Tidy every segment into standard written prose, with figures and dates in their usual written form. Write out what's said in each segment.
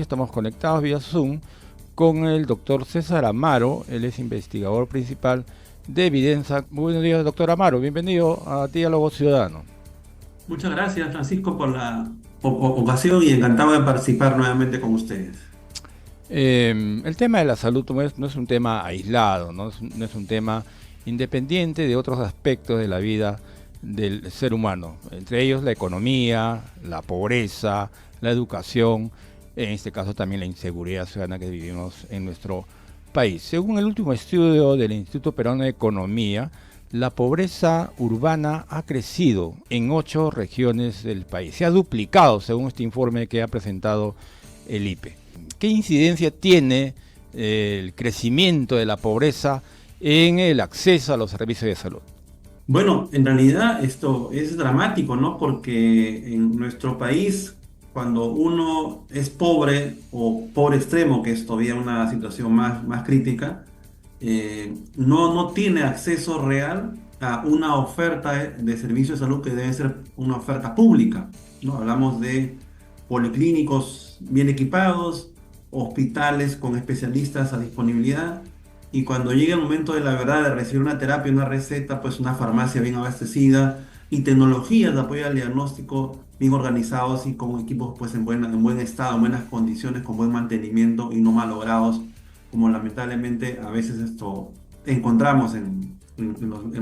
Estamos conectados vía Zoom con el doctor César Amaro. Él es investigador principal de Evidenza. Muy buenos días, doctor Amaro. Bienvenido a Diálogo Ciudadano. Muchas gracias, Francisco, por la ocasión y encantado de participar nuevamente con ustedes. El tema de la salud no es un tema aislado, no es un tema independiente de otros aspectos de la vida del ser humano, entre ellos la economía, la pobreza, la educación, en este caso también la inseguridad ciudadana que vivimos en nuestro país. Según el último estudio del Instituto Peruano de Economía, la pobreza urbana ha crecido en 8 regiones del país. Se ha duplicado según este informe que ha presentado el IPE. ¿Qué incidencia tiene el crecimiento de la pobreza en el acceso a los servicios de salud? Bueno, en realidad esto es dramático, ¿no? Porque en nuestro país, cuando uno es pobre o pobre extremo, que es todavía una situación más crítica, no tiene acceso real a una oferta de servicios de salud que debe ser una oferta pública, ¿no? Hablamos de policlínicos bien equipados, hospitales con especialistas a disponibilidad, y cuando llegue el momento de la verdad de recibir una terapia, una receta, pues una farmacia bien abastecida y tecnologías de apoyo al diagnóstico bien organizados y con equipos pues en buen estado, en buenas condiciones, con buen mantenimiento y no malogrados, como lamentablemente a veces esto encontramos en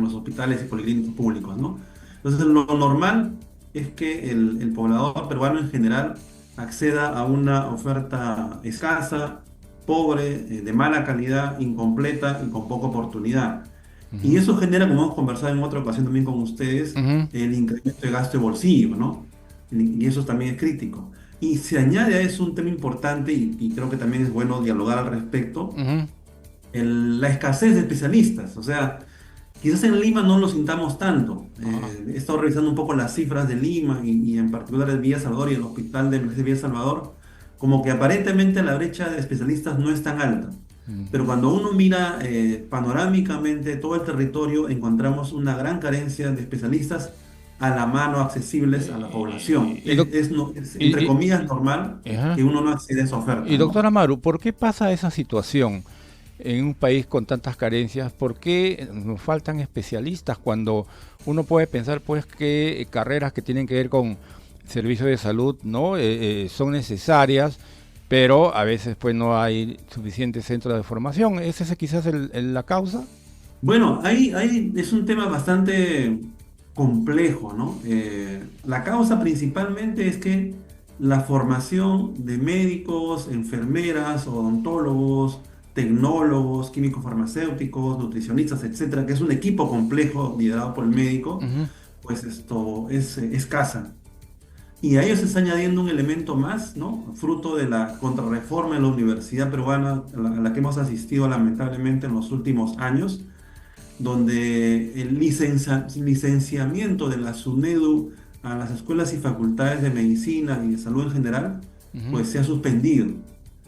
los hospitales y policlínicos públicos, ¿no? Entonces lo normal es que el poblador peruano en general acceda a una oferta escasa, pobre, de mala calidad, incompleta y con poca oportunidad. Y Ujú, eso genera, como hemos conversado en otra ocasión también con ustedes, ujú, el incremento de gasto de bolsillo, ¿no? Y eso también es crítico. Y se añade a eso un tema importante, y creo que también es bueno dialogar al respecto, ujú. la escasez de especialistas. O sea, quizás en Lima no lo sintamos tanto. Ah, He estado revisando un poco las cifras de Lima y en particular de Villa Salvador y el hospital de Villa Salvador, como que aparentemente la brecha de especialistas no es tan alta. Pero ujú. cuando uno mira panorámicamente todo el territorio, encontramos una gran carencia de especialistas a la mano, accesibles a la población. Y, doc- Es, entre y- comillas, normal ajá. que uno no acceda a esa Y oferta, doctor ¿no? Amaru, ¿por qué pasa esa situación en un país con tantas carencias? ¿Por qué nos faltan especialistas cuando uno puede pensar pues que carreras que tienen que ver con servicios de salud no son necesarias, pero a veces pues no hay suficientes centros de formación? ¿Es esa quizás la causa? Bueno, ahí es un tema bastante complejo, ¿no? La causa principalmente es que la formación de médicos, enfermeras, odontólogos, tecnólogos, químicos farmacéuticos, nutricionistas, etcétera, que es un equipo complejo liderado por el médico, Ujú. pues esto es escasa. Y a ello se está añadiendo un elemento más, ¿no? Fruto de la contrarreforma en la universidad peruana a la que hemos asistido lamentablemente en los últimos años, donde el licenciamiento de la SUNEDU a las escuelas y facultades de medicina y de salud en general, Ujú. pues se ha suspendido.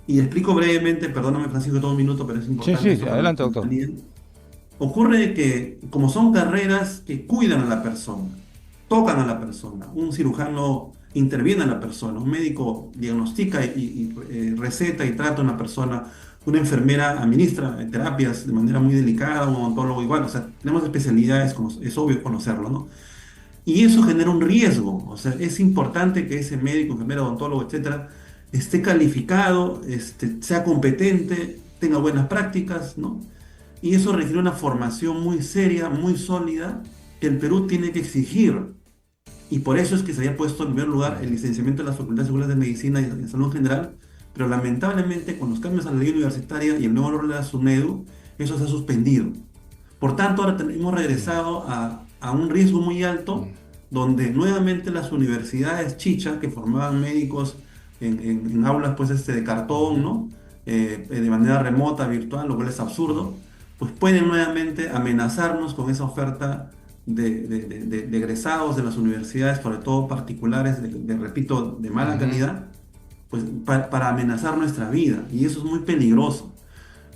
Y explico brevemente, perdóname Francisco todo un minuto, pero es Sí, importante sí, esto sí, para la adelante doctor. ciudadanía. Ocurre que como son carreras que cuidan a la persona, tocan a la persona, un cirujano interviene en la persona, un médico diagnostica y receta y trata a una persona, una enfermera administra terapias de manera muy delicada, un odontólogo igual, o sea, tenemos especialidades, como es obvio conocerlo, ¿no? Y eso genera un riesgo, o sea, es importante que ese médico, enfermera, odontólogo, etcétera, esté calificado, sea competente, tenga buenas prácticas, ¿no? Y eso requiere una formación muy seria, muy sólida, que el Perú tiene que exigir. Y por eso es que se había puesto en primer lugar el licenciamiento de las facultades escuelas de medicina y de salud en general, pero lamentablemente con los cambios a la ley universitaria y el nuevo orden de la SUNEDU, eso se ha suspendido. Por tanto, ahora hemos regresado a un riesgo muy alto, donde nuevamente las universidades chicha, que formaban médicos en aulas pues, de cartón, ¿no? De manera remota, virtual, lo cual es absurdo, pues pueden nuevamente amenazarnos con esa oferta de egresados de las universidades, sobre todo particulares, repito, de mala Ujú. calidad, pues para amenazar nuestra vida. Y eso es muy peligroso.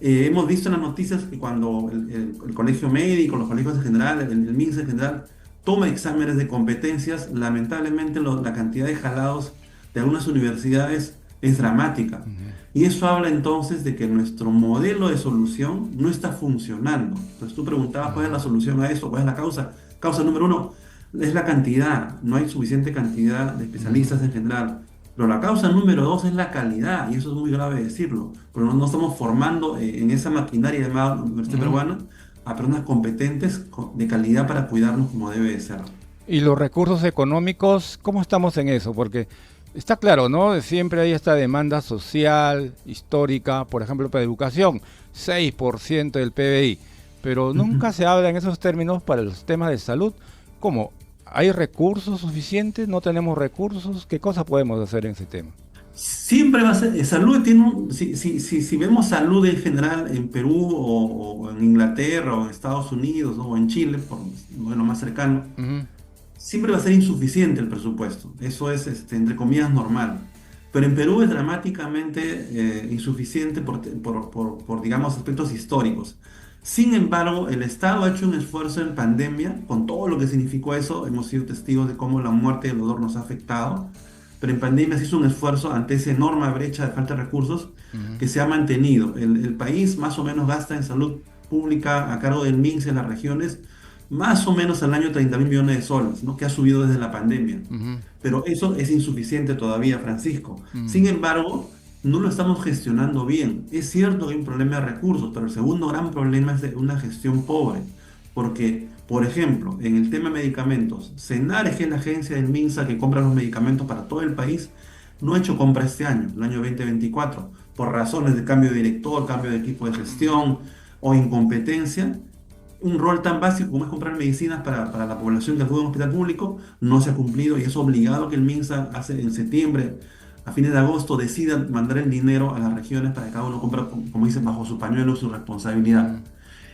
Hemos visto en las noticias que cuando el colegio médico, los colegios en general, el MINSA en general, toma exámenes de competencias, lamentablemente la cantidad de jalados de algunas universidades es dramática. Ujú, Y eso habla entonces de que nuestro modelo de solución no está funcionando. Entonces tú preguntabas cuál es la ujú, solución a eso, cuál es la causa. Causa número uno es la cantidad, no hay suficiente cantidad de ujú. especialistas en general. Pero la causa número dos es la calidad, y eso es muy grave decirlo, pero no estamos formando en esa maquinaria llamada Universidad Ujú. Peruana a personas competentes de calidad para cuidarnos como debe de ser. Y los recursos económicos, ¿cómo estamos en eso? Porque está claro, ¿no? Siempre hay esta demanda social, histórica, por ejemplo, para educación, 6% del PBI, pero nunca se habla en esos términos para los temas de salud. ¿Cómo? ¿Hay recursos suficientes? ¿No tenemos recursos? ¿Qué cosa podemos hacer en ese tema? Siempre va a ser, salud tiene si vemos salud en general en Perú o en Inglaterra o en Estados Unidos, ¿no? O en Chile, por lo más cercano, Ujú, siempre va a ser insuficiente el presupuesto. Eso es, entre comillas, normal. Pero en Perú es dramáticamente insuficiente digamos, aspectos históricos. Sin embargo, el Estado ha hecho un esfuerzo en pandemia, con todo lo que significó eso. Hemos sido testigos de cómo la muerte del dolor nos ha afectado. Pero en pandemia se hizo un esfuerzo ante esa enorme brecha de falta de recursos ujú, que se ha mantenido. El país más o menos gasta en salud pública a cargo del MINS en las regiones más o menos al año 30.000 millones de soles, ¿no? Que ha subido desde la pandemia. ujú, Pero eso es insuficiente todavía, Francisco. Sin ujú, embargo, no lo estamos gestionando bien. Es cierto que hay un problema de recursos, pero el segundo gran problema es de una gestión pobre. Porque, por ejemplo, en el tema de medicamentos, Senares, que es la agencia del MINSA que compra los medicamentos para todo el país, no ha hecho compra este año, el año 2024, por razones de cambio de director, cambio de equipo de gestión o incompetencia. Un rol tan básico como es comprar medicinas para la población que acude a un hospital público no se ha cumplido y es obligado que el MINSA hace en septiembre, a fines de agosto, decida mandar el dinero a las regiones para que cada uno compre, como dicen, bajo su pañuelo, su responsabilidad. ujú.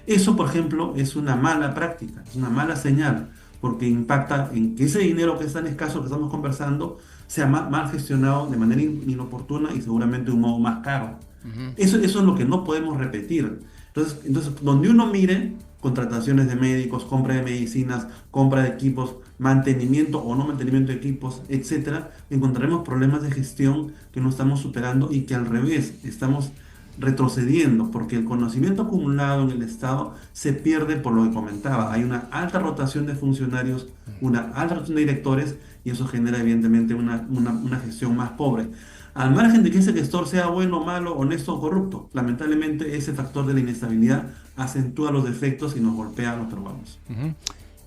Eso, por ejemplo, es una mala práctica, es una mala señal, porque impacta en que ese dinero que es tan escaso que estamos conversando sea mal gestionado de manera inoportuna y seguramente de un modo más caro. Ujú. Eso es lo que no podemos repetir. Entonces, donde uno mire contrataciones de médicos, compra de medicinas, compra de equipos, mantenimiento o no mantenimiento de equipos, etcétera, encontraremos problemas de gestión que no estamos superando y que al revés estamos retrocediendo, porque el conocimiento acumulado en el Estado se pierde por lo que comentaba. Hay una alta rotación de funcionarios, una alta rotación de directores y eso genera evidentemente una gestión más pobre. Al margen de que ese gestor sea bueno, malo, honesto o corrupto, lamentablemente ese factor de la inestabilidad acentúa los defectos y nos golpea a los peruanos. Ujú.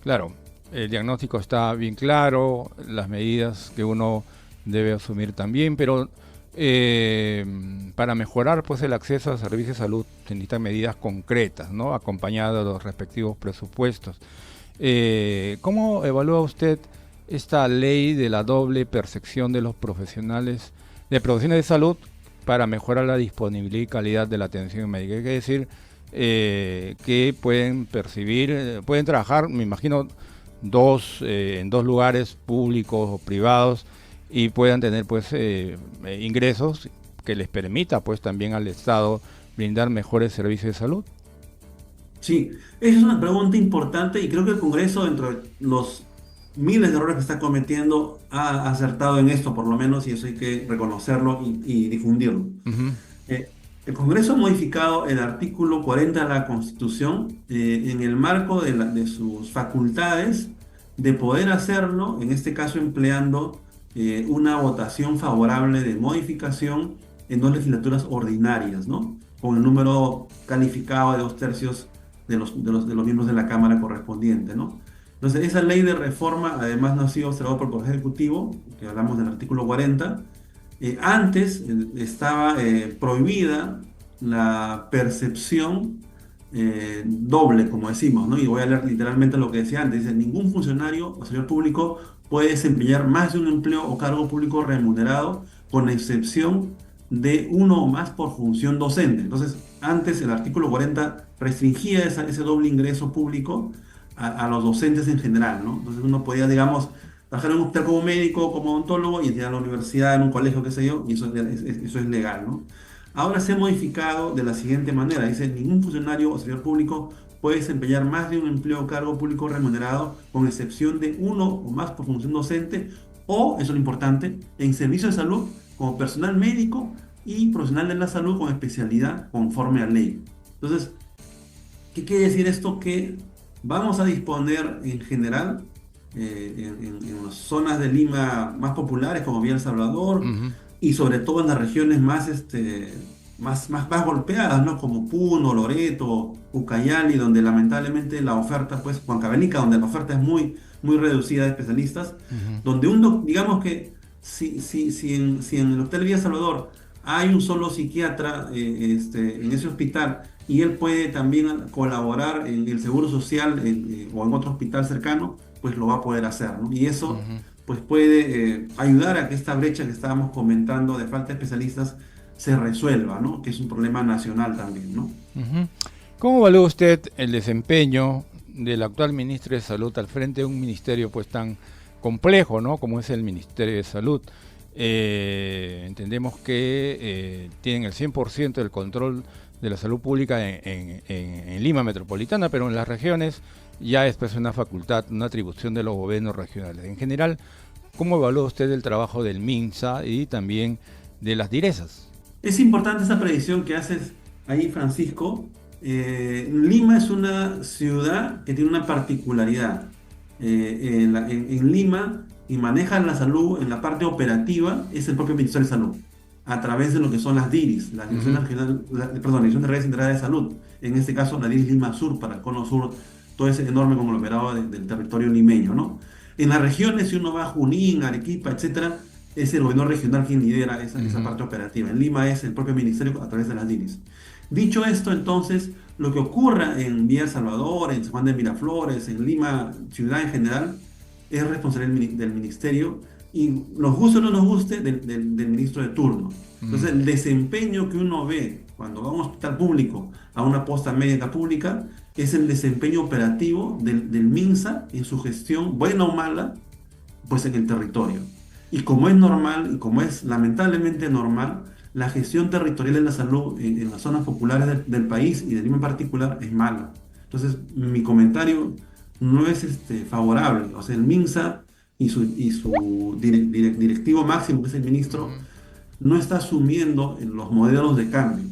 Claro, el diagnóstico está bien claro, las medidas que uno debe asumir también, pero eh, para mejorar pues el acceso a servicios de salud se necesitan medidas concretas, ¿no? Acompañadas de los respectivos presupuestos. ¿Cómo evalúa usted esta ley de la doble percepción de los profesionales, de profesiones de salud para mejorar la disponibilidad y calidad de la atención médica? Hay que decir que pueden percibir, pueden trabajar, me imagino, en dos lugares públicos o privados y puedan tener pues ingresos que les permita pues también al Estado brindar mejores servicios de salud. Sí, esa es una pregunta importante y creo que el Congreso, dentro de los miles de errores que está cometiendo, ha acertado en esto, por lo menos, y eso hay que reconocerlo y difundirlo. Ujú, El Congreso ha modificado el artículo 40 de la Constitución en el marco de sus facultades de poder hacerlo, en este caso empleando una votación favorable de modificación en dos legislaturas ordinarias, ¿no? Con el número calificado de 2/3 de los miembros de la Cámara correspondiente, ¿no? Entonces, esa ley de reforma además no ha sido observada por el Poder Ejecutivo, que hablamos del artículo 40. Antes estaba prohibida la percepción doble, como decimos, ¿no? Y voy a leer literalmente lo que decía antes. Dice, ningún funcionario o servidor público puede desempeñar más de un empleo o cargo público remunerado, con excepción de uno o más por función docente. Entonces, antes el artículo 40 restringía ese doble ingreso público a los docentes en general, ¿no? Entonces uno podía, digamos, trabajar en un hospital como médico, como odontólogo y ir a la universidad, en un colegio, qué sé yo, y eso es legal, ¿no? Ahora se ha modificado de la siguiente manera. Dice, ningún funcionario o servidor público puede desempeñar más de un empleo o cargo público remunerado, con excepción de uno o más por función docente, o, eso es lo importante, en servicio de salud como personal médico y profesional de la salud con especialidad conforme a ley. Entonces, ¿qué quiere decir esto? Que vamos a disponer en general en las zonas de Lima más populares como Villa El Salvador Ujú, y sobre todo en las regiones más, más golpeadas, ¿no? Como Puno, Loreto, Ucayali, donde lamentablemente la oferta, pues Huancavelica, donde la oferta es muy reducida de especialistas, ujú, donde digamos que si en el Hotel Villa Salvador hay un solo psiquiatra en ese hospital y él puede también colaborar en el Seguro Social o en otro hospital cercano, pues lo va a poder hacer, ¿no? Y eso ujú, pues puede ayudar a que esta brecha que estábamos comentando de falta de especialistas se resuelva, ¿no? Que es un problema nacional también, ¿no? ujú. ¿Cómo evalúa usted el desempeño del actual ministro de Salud al frente de un ministerio pues tan complejo, ¿no? Como es el Ministerio de Salud? Entendemos que tienen el 100% del control de la salud pública en Lima Metropolitana, pero en las regiones ya es pues una facultad, una atribución de los gobiernos regionales. En general, ¿cómo evalúa usted el trabajo del MINSA y también de las DIRESAS? Es importante esa predicción que haces ahí, Francisco. Lima es una ciudad que tiene una particularidad. En Lima, y manejan la salud en la parte operativa, es el propio Ministerio de Salud, a través de lo que son las DIRIS, las Direcciones Ujú, Regional, perdón, la Dirección de Redes Integradas de Salud. En este caso, la DIRIS Lima Sur, para el Cono Sur, todo ese enorme conglomerado del territorio limeño, ¿no? En las regiones, si uno va a Junín, Arequipa, etcétera, es el gobierno regional quien lidera esa ujú, parte operativa. En Lima es el propio ministerio a través de las DIRIS. Dicho esto, entonces, lo que ocurra en Villa El Salvador, en San Juan de Miraflores, en Lima, ciudad en general, es responsabilidad del ministerio y nos guste o no nos guste del ministro de turno. ujú, Entonces, el desempeño que uno ve cuando va a un hospital público, a una posta médica pública, es el desempeño operativo del MINSA en su gestión, buena o mala, pues en el territorio. Y como es normal, y como es lamentablemente normal, la gestión territorial de la salud en las zonas populares del país y de Lima en particular es mala. Entonces, mi comentario no es favorable. O sea, el MINSA y su directivo máximo, que es el ministro, ujú. no está asumiendo en los modelos de cambio.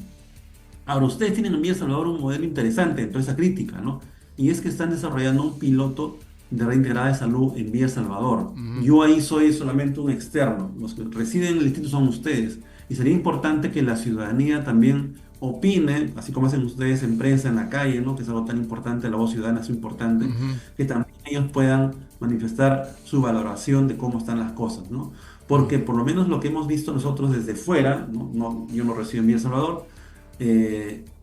Ahora, ustedes tienen en Villa Salvador un modelo interesante en toda esa crítica, ¿no? Y es que están desarrollando un piloto de red integrada de salud en Villa Salvador. Ujú, Yo ahí soy solamente un externo. Los que residen en el distrito son ustedes. Y sería importante que la ciudadanía también opine, así como hacen ustedes en prensa, en la calle, ¿no? Que es algo tan importante, la voz ciudadana es importante, ujú, que también ellos puedan manifestar su valoración de cómo están las cosas, ¿no? ujú, Porque por lo menos lo que hemos visto nosotros desde fuera, ¿no? Yo no resido en Villa Salvador,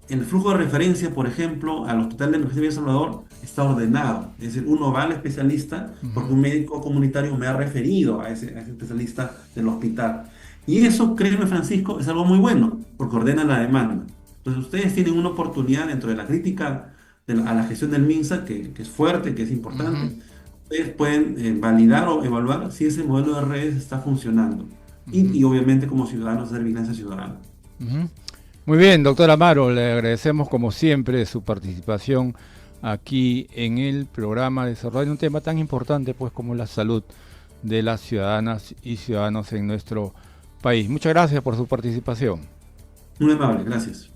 el flujo de referencia, por ejemplo, al Hospital de Emergencia de El Salvador está ordenado. Es decir, uno va al especialista porque ujú. un médico comunitario me ha referido a ese especialista del hospital. Y eso, créeme, Francisco, es algo muy bueno porque ordena la demanda. Entonces, ustedes tienen una oportunidad dentro de la crítica a la gestión del MINSA, que es fuerte, que es Ujú, importante. Ustedes pueden validar o evaluar si ese modelo de redes está funcionando. ujú, Y obviamente, como ciudadanos, hacer vigilancia ciudadana. ujú. Muy bien, doctor Amaro, le agradecemos como siempre su participación aquí en el programa desarrollando un tema tan importante pues como la salud de las ciudadanas y ciudadanos en nuestro país. Muchas gracias por su participación. Muy amable, gracias.